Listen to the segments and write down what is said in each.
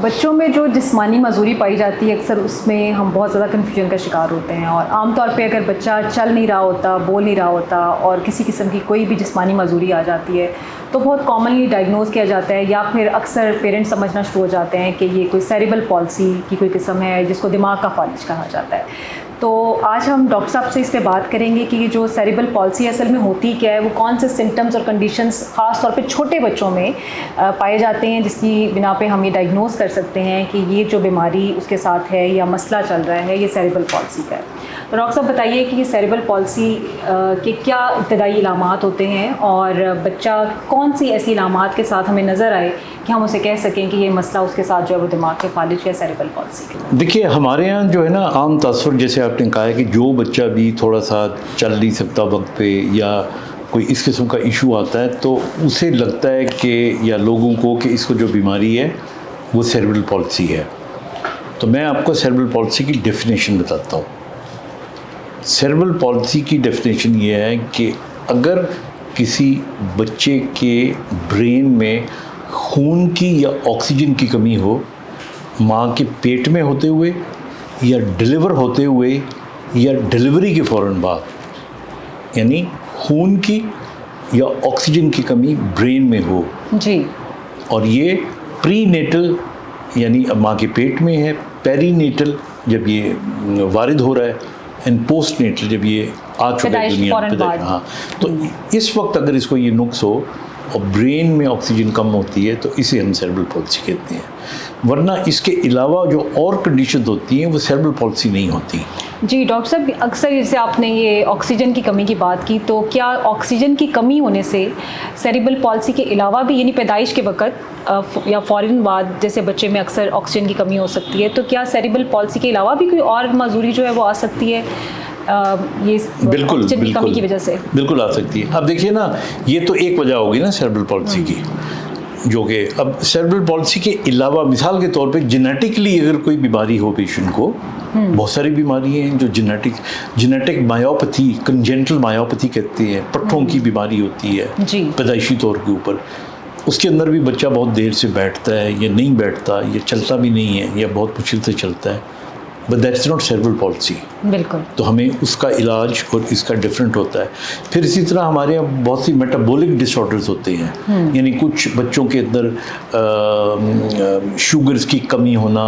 बच्चों में जो जिस्मानी मजूरी पाई जाती है अक्सर उसमें हम बहुत ज़्यादा कन्फ्यूजन का शिकार होते हैं, और आमतौर पे अगर बच्चा चल नहीं रहा होता, बोल नहीं रहा होता और किसी किस्म की कोई भी जिस्मानी मजूरी आ जाती है तो बहुत कॉमनली डायग्नोज किया जाता है, या फिर अक्सर पेरेंट्स समझना शुरू हो जाते हैं कि ये कोई सेरिब्रल पॉल्सी की कोई किस्म है जिसको दिमाग का फालिज कहा जाता है। तो आज हम डॉक्टर साहब से इस पे बात करेंगे कि ये जो सेरिब्रल पॉल्सी असल में होती क्या है, वो कौन से सिम्टम्स और कंडीशंस ख़ास तौर पे छोटे बच्चों में पाए जाते हैं जिसकी बिना पे हम ये डायग्नोज कर सकते हैं कि ये जो बीमारी उसके साथ है या मसला चल रहा है ये सेरिब्रल पॉल्सी का है। तो डॉक्टर साहब बताइए कि ये सेरिब्रल पॉल्सी के क्या इब्तदाई इलामात होते हैं, और बच्चा कौन सी ऐसी इलामात के साथ हमें नज़र आए कि हम उसे कह सकें कि ये मसला उसके साथ जो है वो दिमाग के फालिज या सेरिब्रल पॉल्सी। देखिए, हमारे यहाँ जो है ना आम तासुर, जैसे आपने कहा है कि जो बच्चा भी थोड़ा सा चल नहीं सकता वक्त पे या कोई इस किस्म का इशू आता है तो उसे लगता है कि, या लोगों को, कि इसको जो बीमारी है वो सेरिब्रल पॉल्सी है। तो मैं आपको सेरिब्रल पॉल्सी की डेफिनेशन बताता हूँ। सेरिब्रल पॉल्सी की डेफिनेशन ये है कि अगर किसी बच्चे के ब्रेन में खून की या ऑक्सीजन की कमी हो, माँ के पेट में होते हुए या डिलीवर होते हुए या डिलीवरी के फ़ौरन बाद, यानी खून की या ऑक्सीजन की कमी ब्रेन में हो जी, और ये प्री नेटल यानी अब माँ के पेट में है, पेरीनेटल जब ये वारिद हो रहा है, एंड पोस्ट नेटल जब ये आ चुका है दुनिया में। हाँ, तो इस वक्त अगर इसको ये नुक्स हो और ब्रेन में ऑक्सीजन कम होती है तो इसे हम सेरिब्रल पॉल्सी कहते हैं। वरना इसके अलावा जो और कंडीशन होती हैं वो सेरिब्रल पॉल्सी नहीं होती। जी डॉक्टर साहब, अक्सर जैसे आपने ये ऑक्सीजन की कमी की बात की, तो क्या ऑक्सीजन की कमी होने से सेरिब्रल पॉल्सी के अलावा भी, यानी पैदाइश के वक्त या फ़ौरन बाद जैसे बच्चे में अक्सर ऑक्सीजन की कमी हो सकती है, तो क्या सेरिब्रल पॉल्सी के अलावा भी कोई और मजूरी जो है वो आ सकती है ये बिल्कुल ऑक्सीजन की कमी की वजह से? बिल्कुल आ सकती है। अब देखिए ना, ये तो एक वजह होगी ना सेरिब्रल पॉल्सी की, जो कि अब सेरिब्रल पॉल्सी के अलावा मिसाल के तौर पे जेनेटिकली अगर कोई बीमारी हो पेशेंट को, बहुत सारी बीमारी हैं जो जेनेटिक मायोपैथी, कंजेंटल मायोपैथी कहते हैं, पट्टों की बीमारी होती है पैदाइशी तौर के ऊपर, उसके अंदर भी बच्चा बहुत देर से बैठता है या नहीं बैठता या चलता भी नहीं है या बहुत मुश्किल से चलता है, but that's not cerebral palsy. बिल्कुल। तो हमें उसका इलाज और इसका डिफरेंट होता है। फिर इसी तरह हमारे यहाँ बहुत सी मेटाबॉलिक डिसऑर्डर्स होते हैं, यानी कुछ बच्चों के अंदर शुगर्स की कमी होना,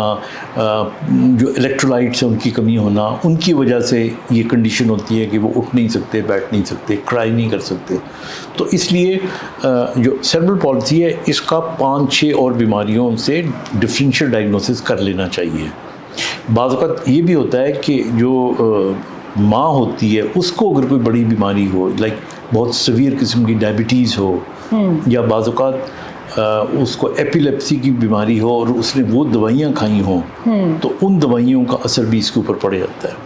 जो इलेक्ट्रोलाइट्स हैं उनकी कमी होना, उनकी वजह से ये कंडीशन होती है कि वो उठ नहीं सकते, बैठ नहीं सकते, क्राई नहीं कर सकते। तो इसलिए जो सेरिब्रल पॉल्सी है इसका 5-6 और बीमारियों से डिफरेंशियल डायग्नोसिस कर लेना चाहिए। बाज़ वक़्त ये भी होता है कि जो माँ होती है उसको अगर कोई बड़ी बीमारी हो, लाइक बहुत सीवियर किस्म की डायबिटीज़ हो, या बाज़ वक़्त उसको एपिलेप्सी की बीमारी हो और उसने वो दवाइयाँ खाई हों, तो उन दवाइयों का असर भी इसके ऊपर पड़ जाता है।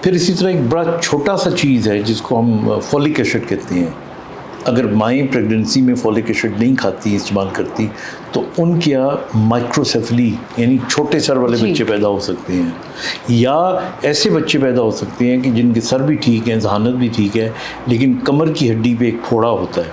फिर इसी तरह एक बड़ा छोटा सा चीज़ है जिसको हम फॉलिक एसिड कहते हैं। अगर माएँ प्रेगनेंसी में फॉलिक एसिड नहीं खाती, इस्तेमाल करती, तो उनके यहाँ माइक्रोसेफली यानी छोटे सर वाले बच्चे पैदा हो सकते हैं, या ऐसे बच्चे पैदा हो सकते हैं कि जिनके सर भी ठीक है, ज़हानत भी ठीक है, लेकिन कमर की हड्डी पे एक फोड़ा होता है,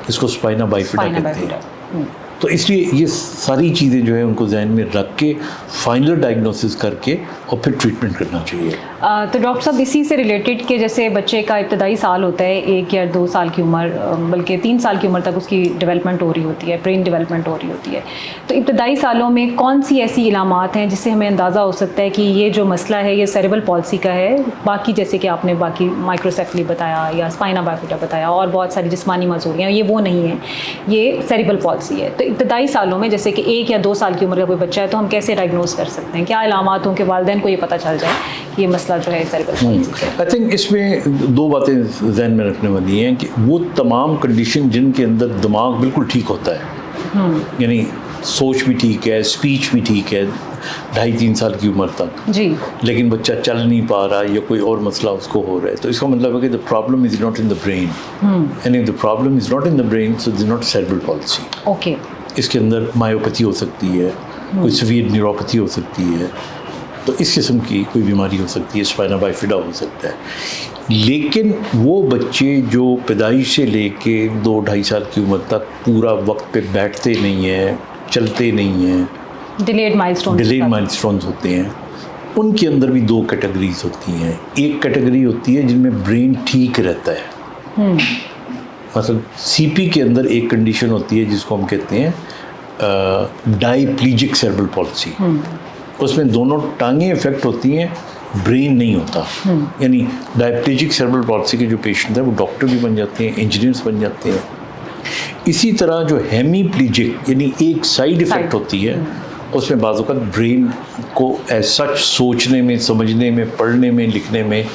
इसको स्पाइना बाइफिडा कहते हैं। तो इसलिए ये सारी चीज़ें जो है उनको जहन में रख के फाइनल डायग्नोसिस करके और फिर ट्रीटमेंट करना चाहिए। तो डॉक्टर साहब, इसी से रिलेटेड के जैसे बच्चे का इब्तदाई साल होता है 1 या 2 साल की उम्र, बल्कि 3 साल की उम्र तक उसकी डेवलपमेंट हो रही होती है, ब्रेन डेवलपमेंट हो रही होती है, तो इब्तदाई सालों में कौन सी ऐसी इलामात हैं जिससे हमें अंदाज़ा हो सकता है कि ये जो मसला है ये सेरिब्रल पॉल्सी का है? बाकी जैसे कि आपने बाकी माइक्रोसेफली बताया या स्पाइना बाइफिडा बताया और बहुत सारी जिस्मानी मजूरियाँ, ये वो नहीं है, ये सेरिब्रल पॉल्सी है। तो इब्तदाई सालों में जैसे कि 1 या 2 साल की उम्र का कोई बच्चा है तो हम कैसे डायग्नोज कर सकते हैं? क्या इलामात हों कि वालिदैन को ये पता चल जाए कि ये मसला जो है सेरिब्रल पॉल्सी है? आई थिंक इसमें 2 बातें जहन में रखने वाली हैं कि वो तमाम कंडीशन जिनके अंदर दिमाग बिल्कुल ठीक होता है, यानी सोच भी ठीक है, स्पीच भी ठीक है 2.5-3 साल की उम्र तक जी, लेकिन बच्चा चल नहीं पा रहा या कोई और मसला उसको हो रहा है, तो इसका मतलब है कि the problem is not in the brain, and if the problem is not in the brain so it is not cerebral palsy. Okay. इसके अंदर मायोपैथी हो सकती है, कोई सीवियर न्यूरोपैथी हो सकती है, तो इस किस्म की कोई बीमारी हो सकती है, स्पाइना बाइफिडा हो सकता है। लेकिन वो बच्चे जो पैदाइश से लेके 2-2.5 साल की उम्र तक पूरा वक्त पे बैठते नहीं हैं, चलते नहीं हैं, डिलेड माइलस्टोन्स होते हैं। उनके अंदर भी 2 कैटेगरीज होती हैं। एक कैटेगरी होती है जिनमें ब्रेन ठीक रहता है, मतलब सीपी के अंदर एक कंडीशन होती है जिसको हम कहते हैं डाइप्लीजिक सेरेब्रल पॉल्सी। उसमें दोनों टांगें इफेक्ट होती हैं, ब्रेन नहीं होता। यानी डाइप्लीजिक सेरेब्रल पॉल्सी के जो पेशेंट हैं वो डॉक्टर भी बन जाते हैं, इंजीनियर्स बन जाते हैं। इसी तरह जो हेमीप्लीजिक यानी एक साइड इफेक्ट होती है, उसमें बाज़ औक़ात ब्रेन को एज सच सोचने में, समझने में, पढ़ने में, लिखने में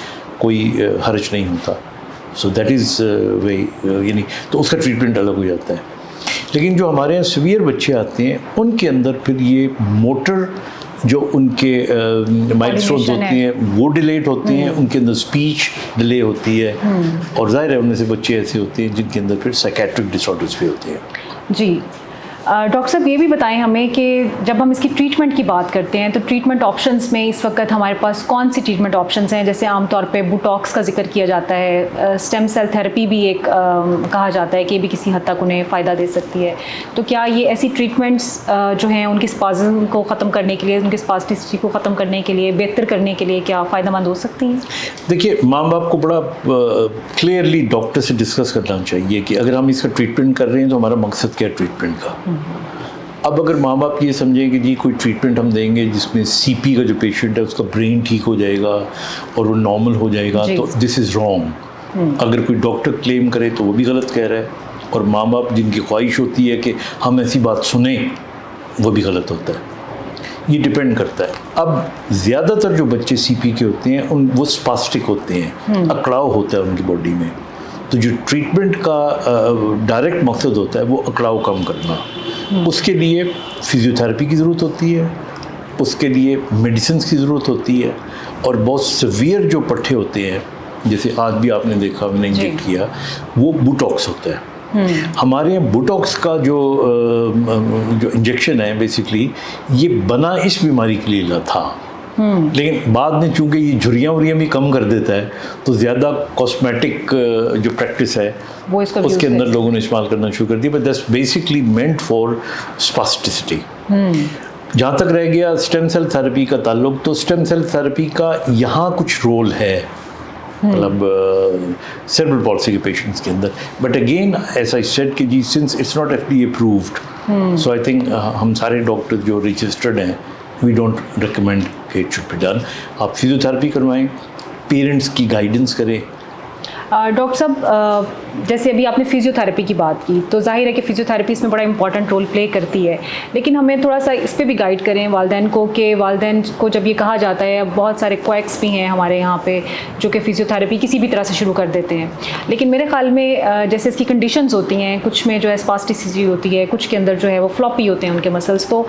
कोई हर्ज नहीं होता। सो दैट इज़ वही, यानी तो उसका ट्रीटमेंट अलग हो जाता है। लेकिन जो हमारे यहाँ सीवियर बच्चे आते हैं उनके अंदर फिर ये मोटर जो उनके माइलस्टोन्स होते हैं वो डिलेट होते हैं, उनके अंदर स्पीच डिले होती है, और जाहिर है उनमें से बच्चे ऐसे होते हैं जिनके अंदर फिर साइकेट्रिक डिसऑर्डर्स भी होते हैं। जी डॉक्टर साहब ये भी बताएं हमें कि जब हम इसकी ट्रीटमेंट की बात करते हैं तो ट्रीटमेंट ऑप्शंस में इस वक्त हमारे पास कौन सी ट्रीटमेंट ऑप्शंस हैं? जैसे आमतौर पे बुटॉक्स का जिक्र किया जाता है, स्टेम सेल थेरेपी भी एक कहा जाता है कि भी किसी हद तक उन्हें फ़ायदा दे सकती है। तो क्या ये ऐसी ट्रीटमेंट्स जो हैं उनकी स्पाज़म को ख़त्म करने के लिए, उनकी स्पास्टिसिटी को ख़त्म करने के लिए, बेहतर करने के लिए क्या फ़ायदेमंद हो सकती हैं? देखिए, माँ बाप को बड़ा क्लियरली डॉक्टर से डिस्कस करना चाहिए कि अगर हम इसका ट्रीटमेंट कर रहे हैं तो हमारा मकसद क्या है ट्रीटमेंट का। अब अगर माँ बाप ये समझें कि जी कोई ट्रीटमेंट हम देंगे जिसमें सीपी का जो पेशेंट है उसका ब्रेन ठीक हो जाएगा और वो नॉर्मल हो जाएगा, तो दिस इज़ रॉन्ग। अगर कोई डॉक्टर क्लेम करे तो वो भी गलत कह रहा है, और माँ बाप जिनकी ख्वाहिश होती है कि हम ऐसी बात सुने वो भी गलत होता है। ये डिपेंड करता है। अब ज़्यादातर जो बच्चे सीपी के होते हैं वो स्पास्टिक होते हैं, अकड़ाव होता है उनकी बॉडी में। तो जो ट्रीटमेंट का डायरेक्ट मकसद होता है वो अकड़ाव कम करना। उसके लिए फिजियोथेरेपी की ज़रूरत होती है, उसके लिए मेडिसिन की ज़रूरत होती है, और बहुत सीवियर जो पट्टे होते हैं, जैसे आज भी आपने देखा मैंने इंजेक्ट किया, वो बुटॉक्स होता है। हमारे यहाँ बुटॉक्स का जो इंजेक्शन है बेसिकली ये बना इस बीमारी के लिए था, लेकिन बाद में चूंकि ये झुर्रियाँ भी कम कर देता है तो ज़्यादा कॉस्मेटिक जो प्रैक्टिस है वो उसके अंदर लोगों ने इस्तेमाल करना शुरू कर दिया। But that's basically meant for spasticity. जहाँ तक रह गया स्टेम सेल थेरेपी का ताल्लुक, तो स्टेम सेल थेरेपी का यहाँ कुछ रोल है, मतलब सेरेब्रल पॉल्सी के पेशेंट्स के अंदर। But again as I said कि जी since it's not FDA approved, so I think हम सारे डॉक्टर जो रजिस्टर्ड हैं वी डोंट रिकमेंड कि इट शुड बी डन। आप फिजियोथेरेपी करवाएं, पेरेंट्स की गाइडेंस करें। डॉक्टर साहब जैसे अभी आपने फिजियोथेरेपी की बात की, तो जाहिर है कि फिजियोथेरेपी इसमें बड़ा इंपॉर्टेंट रोल प्ले करती है, लेकिन हमें थोड़ा सा इस पे भी गाइड करें वालिदैन को कि वालिदैन को जब ये कहा जाता है, बहुत सारे क्वैक्स भी हैं हमारे यहाँ पे जो कि फिजियोथेरेपी किसी भी तरह से शुरू कर देते हैं, लेकिन मेरे ख्याल में जैसे इसकी कंडीशंस होती हैं, कुछ में जो है स्पास्टिसिटी होती है, कुछ के अंदर जो है वो फ्लॉपी होते हैं उनके मसल्स, तो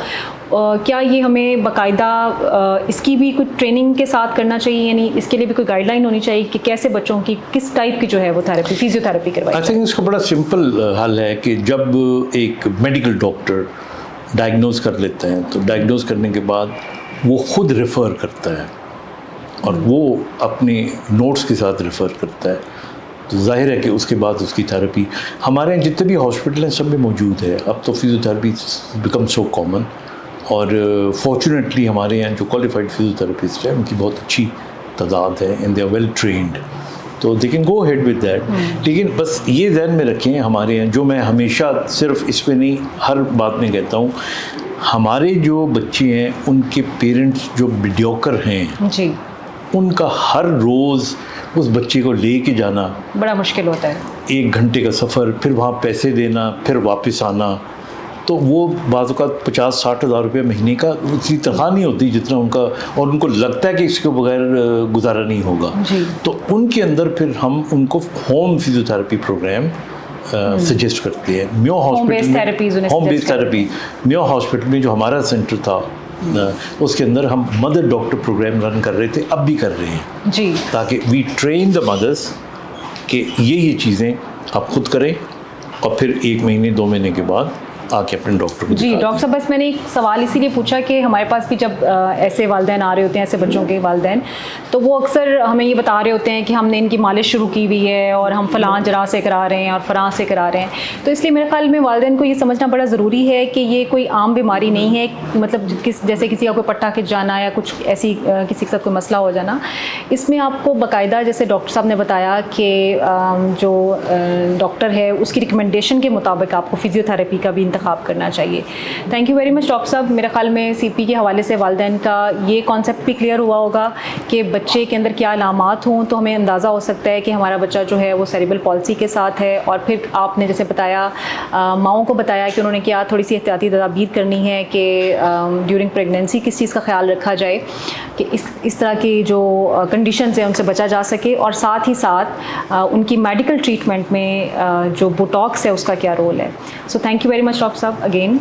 क्या ये हमें बाकायदा इसकी भी कुछ ट्रेनिंग के साथ करना चाहिए, यानी इसके लिए भी कोई गाइडलाइन होनी चाहिए कि कैसे बच्चों की किस टाइप की जो है वो थेरेपी फिजियोथेरेपी करवाई? आई थिंक इसका बड़ा सिंपल हल है कि जब एक मेडिकल डॉक्टर डायग्नोज कर लेते हैं तो डायग्नोज करने के बाद वो खुद रेफ़र करता है और वो अपने नोट्स के साथ रेफ़र करता है, तो जाहिर है कि उसके बाद उसकी थेरेपी हमारे यहाँ जितने भी हॉस्पिटल हैं सब में मौजूद है। अब तो फिजियोथेरेपी बिकम सो कॉमन, और फॉर्चुनेटली हमारे यहाँ जो क्वालिफाइड फिजियोथेरेपिस्ट हैं उनकी बहुत अच्छी तादाद है and they are well trained, तो they can go head with that. लेकिन बस ये ध्यान में रखें, हमारे यहाँ जो मैं हमेशा सिर्फ इस पे नहीं हर बात में कहता हूँ, हमारे जो बच्चे हैं उनके पेरेंट्स जो मीडियोकर हैं जी, उनका हर रोज़ उस बच्चे को ले के जाना बड़ा मुश्किल होता है। 1 घंटे का सफ़र, फिर वहाँ पैसे देना, फिर वापस आना, तो वो बाज़ औक़ात 50-60 हज़ार रुपये महीने का उतनी तनख्वाह नहीं होती जितना उनका, और उनको लगता है कि इसके बगैर गुजारा नहीं होगा। तो उनके अंदर फिर हम उनको होम फिजियोथेरेपी प्रोग्राम सजेस्ट करते हैं। म्यो हॉस्पिटल में होम बेस्ड थेरेपी, म्यो हॉस्पिटल में जो हमारा सेंटर था उसके अंदर हम मदर डॉक्टर प्रोग्राम रन कर रहे थे, अब भी कर रहे हैं जी, ताकि वी ट्रेन द मदर्स कि ये चीज़ें आप खुद करें, और फिर 1 महीने 2 महीने के बाद आके अपने डॉक्टर को जी दिखा डॉक्टर साहब, बस मैंने एक सवाल इसीलिए पूछा कि हमारे पास भी जब ऐसे वालिदैन आ रहे होते हैं, ऐसे बच्चों के वालिदैन, तो वो अक्सर हमें ये बता रहे होते हैं कि हमने इनकी मालिश शुरू की हुई है और हम फ़लाँ जगह से करा रहे हैं और फ़लाँ से करा रहे हैं। तो इसलिए मेरे ख्याल में वालिदैन को ये समझना बड़ा ज़रूरी है कि ये कोई आम बीमारी नहीं है, मतलब जैसे किसी का कोई पट्टा खिंच जाना या कुछ ऐसी किसी के साथ कोई मसला हो जाना। इसमें आपको बाकायदा, जैसे डॉक्टर साहब ने बताया कि जो डॉक्टर है उसकी रिकमेंडेशन के मुताबिक आपको फ़िज़ियोथेरेपी का भी इंतखाब करना चाहिए। Thank you very much doctor साहब। मेरे ख्याल में CP के हवाले से वालिदैन का ये कॉन्सेप्ट भी क्लियर हुआ होगा कि बच्चे के अंदर क्या अलामात हों तो हमें अंदाज़ा हो सकता है कि हमारा बच्चा जो है वो सेरेब्रल पॉल्सी के साथ है। और फिर आपने जैसे बताया, माओं को बताया कि उन्होंने क्या थोड़ी सी एहतियाती तदाबीर करनी है कि ड्यूरिंग प्रेगनेंसी किस चीज़ का ख्याल रखा जाए कि इस तरह की जो कंडीशंस हैं उनसे बचा जा सके, और साथ ही साथ उनकी मेडिकल ट्रीटमेंट में जो बोटॉक्स है उसका क्या रोल है। So thank you very much doctor साहब अगेन।